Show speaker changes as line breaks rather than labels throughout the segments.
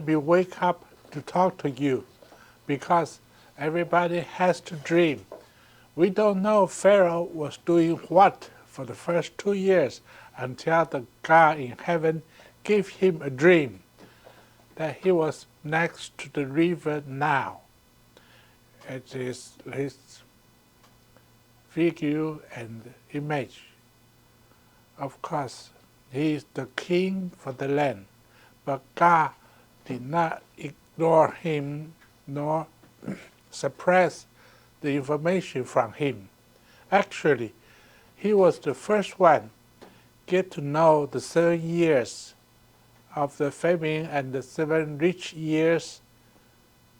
maybe wake up to talk to you because everybody has to dream. We don't know Pharaoh was doing what for the first 2 years until the God in heaven gave him a dream that he was next to the river Nile. It is his figure and image. Of course, he is the king for the land, but God did not ignore him nor suppress the information from him. Actually, he was the first one get to know the 7 years of the famine and the 7 rich years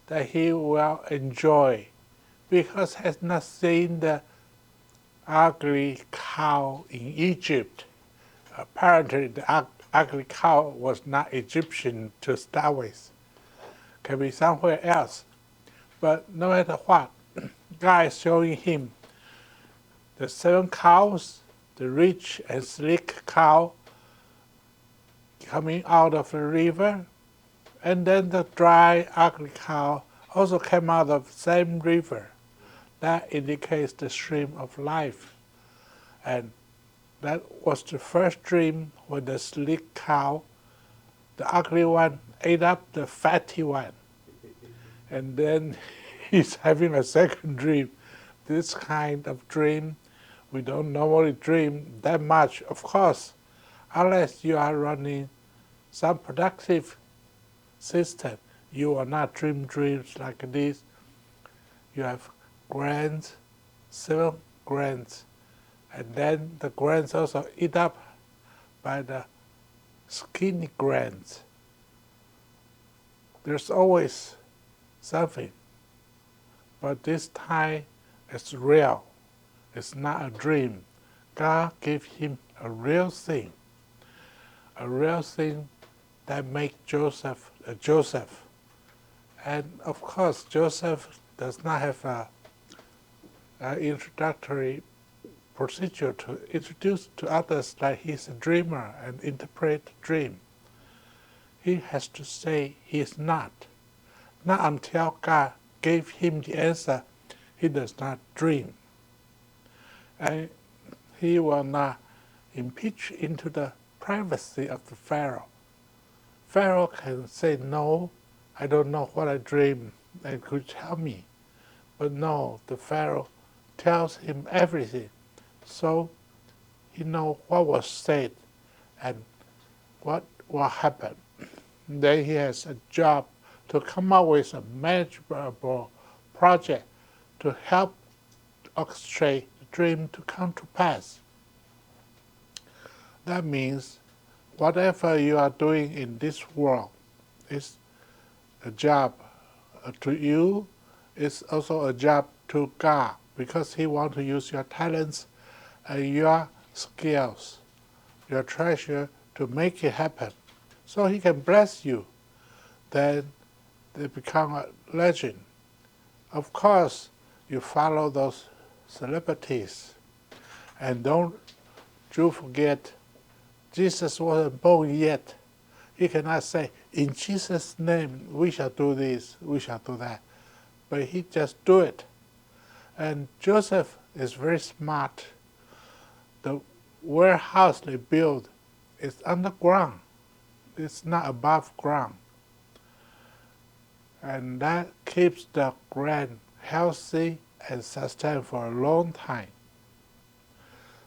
that he will enjoy, because he has not seen the ugly cow in Egypt. Apparently, the ugly cow was not Egyptian to start with. Can be somewhere else. But no matter what, God is showing him the 7 cows, the rich and sleek cow coming out of the river, and then the dry, ugly cow also came out of the same river. That indicates the stream of life. And that was the first dream when the sleek cow, the ugly one, ate up the fatty one. And then he's having a second dream. This kind of dream, we don't normally dream that much, of course, unless you are running some productive system. You will not dream dreams like this. You have grains, 7 grains, and then the grains also eat up by the skinny grains. There's always something, but this time it's real. It's not a dream. God gave him a real thing that makes Joseph a Joseph. And of course, Joseph does not have an introductory procedure to introduce to others that he's a dreamer and interpret the dream. He has to say he is not. Not until God gave him the answer, he does not dream. And he will not impeach into the privacy of the Pharaoh. Pharaoh can say, no, I don't know what I dreamed, and could tell me. But no, the Pharaoh tells him everything. So he knows what was said and what will happen. Then he has a job to come up with a manageable project to help orchestrate the dream to come to pass. That means whatever you are doing in this world is a job to you, is also a job to God, because he wants to use your talents and your skills, your treasure, to make it happen. So he can bless you. Then they become a legend. Of course, you follow those celebrities. And don't you forget, Jesus wasn't born yet. He cannot say, in Jesus' name, we shall do this, we shall do that. But he just do it. And Joseph is very smart. The warehouse they build is underground. It's not above ground. And that keeps the grain healthy and sustained for a long time.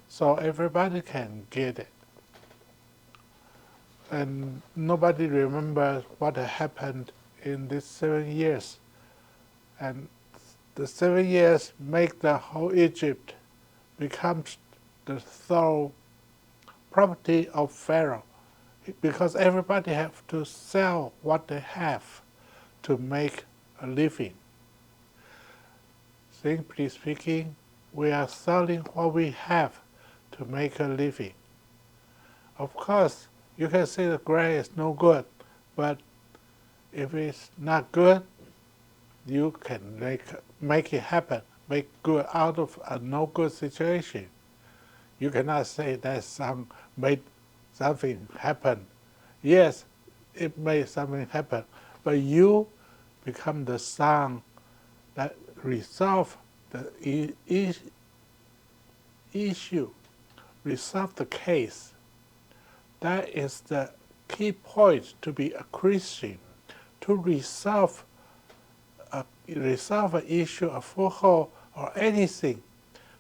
So everybody can get it. And nobody remembers what happened in these 7 years. And the 7 years make the whole Egypt becomes the sole property of Pharaoh, because everybody have to sell what they have to make a living. Simply speaking, we are selling what we have to make a living. Of course, you can say the grain is no good, but if it's not good, you can make it happen, make good out of a no good situation. You cannot say that made something happen. Yes, it made something happen, but you become the son that resolve the issue, resolve the case. That is the key point to be a Christian, to resolve an issue, a foothold, or anything,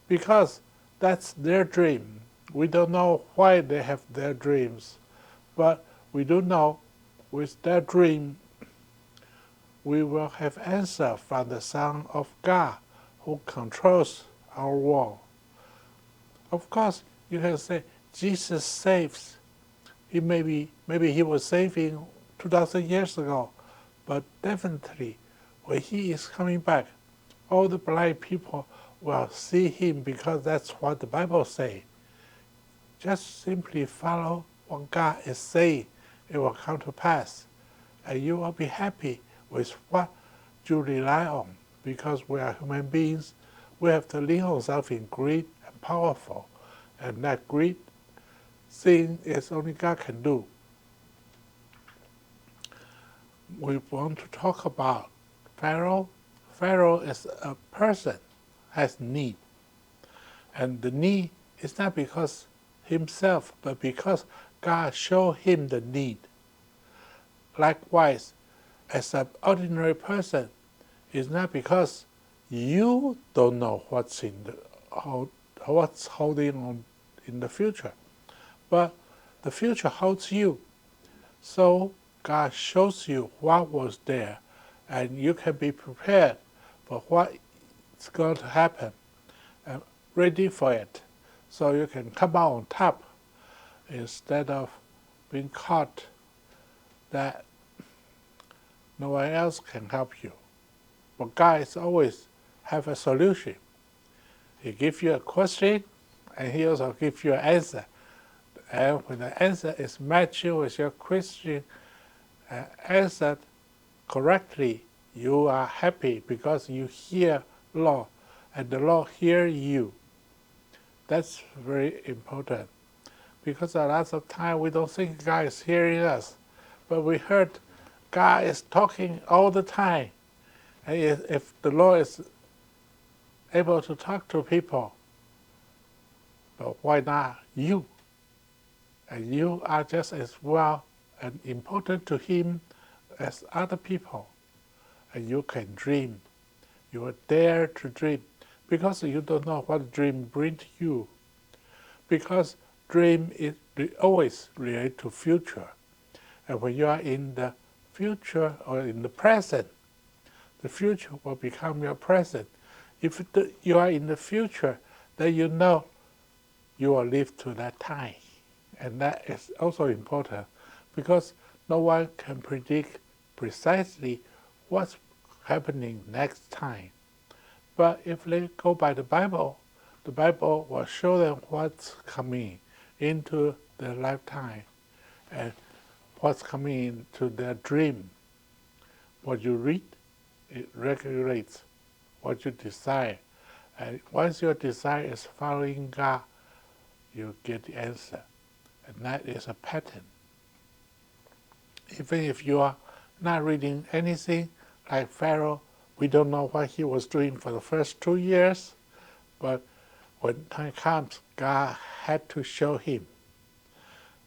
because that's their dream. We don't know why they have their dreams, but we do know with their dream we will have answer from the Son of God who controls our world. Of course, you can say Jesus saves. Maybe he was saving 2,000 years ago, but definitely when he is coming back, all the blind people will see him because that's what the Bible says. Just simply follow what God is saying. It will come to pass. And you will be happy with what you rely on. Because we are human beings, we have to lean on something great and powerful. And that great thing is only God can do. We want to talk about Pharaoh. Pharaoh is a person, has need. And the need is not because himself, but because God showed him the need. Likewise, as an ordinary person, it's not because you don't know what's holding on in the future, but the future holds you. So God shows you what was there, and you can be prepared for what's going to happen, and ready for it, so you can come out on top instead of being caught that no one else can help you. But God is always have a solution. He gives you a question, and he also gives you an answer. And when the answer is matching with your question, answered correctly, you are happy because you hear Lord, and the Lord hear you. That's very important. Because a lot of time we don't think God is hearing us, but we heard God is talking all the time. And if the Lord is able to talk to people, but why not you? And you are just as well and important to Him as other people. And you can dream. You are dare to dream because you don't know what dream brings you. Because dream is always related to future. And when you are in the future or in the present, the future will become your present. If you are in the future, then you know you will live to that time. And that is also important because no one can predict precisely what's happening next time. But if they go by the Bible will show them what's coming into their lifetime and what's coming into their dream. What you read, it regulates what you desire. And once your desire is following God, you get the answer. And that is a pattern. Even if you are not reading anything like Pharaoh, we don't know what he was doing for the first 2 years, but when time comes, God had to show him.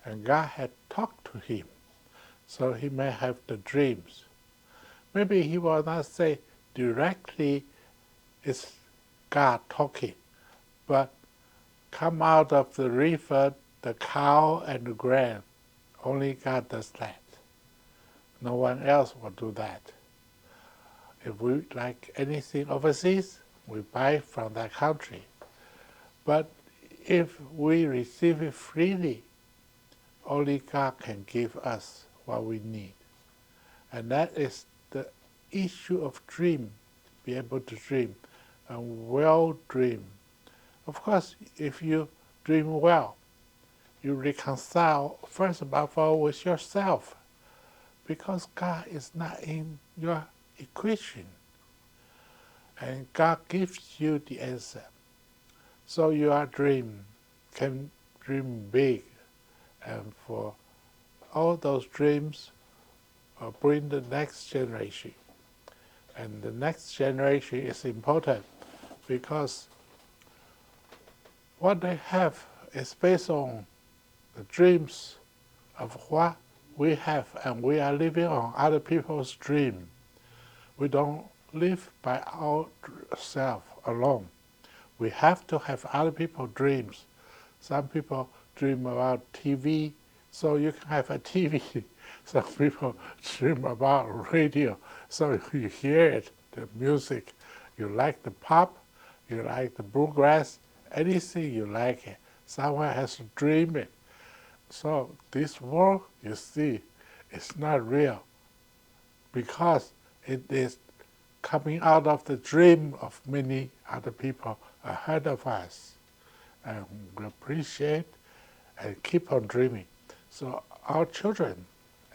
And God had talked to him, so he may have the dreams. Maybe he will not say directly it's God talking, but come out of the river, the cow and the grain. Only God does that. No one else will do that. If we like anything overseas, we buy from that country. But if we receive it freely, only God can give us what we need. And that is the issue of dream, be able to dream, and well dream. Of course, if you dream well, you reconcile first above all with yourself, because God is not in your equation. And God gives you the answer. So your dream can dream big. And for all those dreams, bring the next generation. And the next generation is important because what they have is based on the dreams of what we have, and we are living on other people's dream. We don't live by ourselves alone. We have to have other people's dreams. Some people dream about TV, so you can have a TV. Some people dream about radio, so you hear it, the music. You like the pop, you like the bluegrass, anything you like it. Someone has to dream it. So this world, you see, is not real because it is coming out of the dream of many other people ahead of us. And we appreciate and keep on dreaming. So our children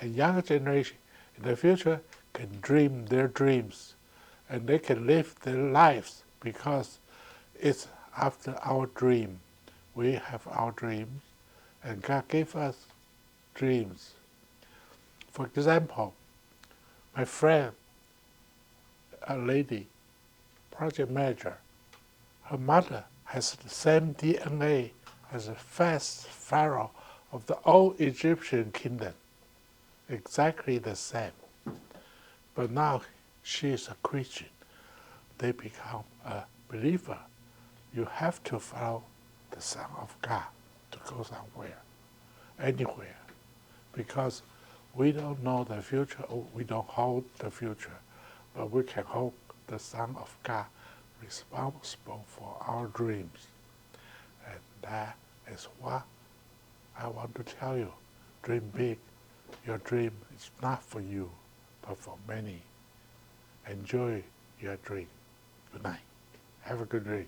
and younger generation in the future can dream their dreams and they can live their lives because it's after our dream. We have our dreams and God gave us dreams. For example, my friend, a lady, project manager, her mother has the same DNA as the first pharaoh of the old Egyptian kingdom. Exactly the same. But now she is a Christian. They become a believer. You have to follow the Son of God to go somewhere, anywhere, because we don't know the future, or we don't hold the future, but we can hold the Son of God responsible for our dreams. And that is what I want to tell you. Dream big. Your dream is not for you, but for many. Enjoy your dream. Good night. Have a good dream.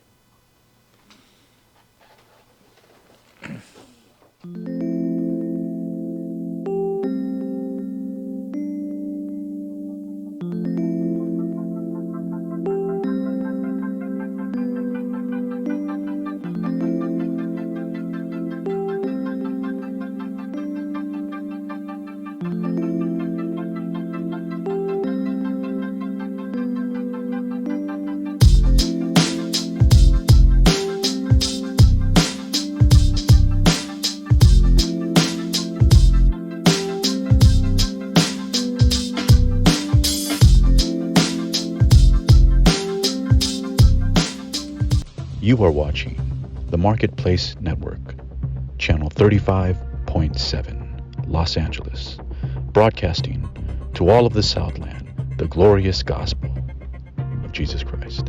You are watching the Marketplace Network, channel 35.7, Los Angeles, broadcasting to all of the Southland the glorious gospel of Jesus Christ.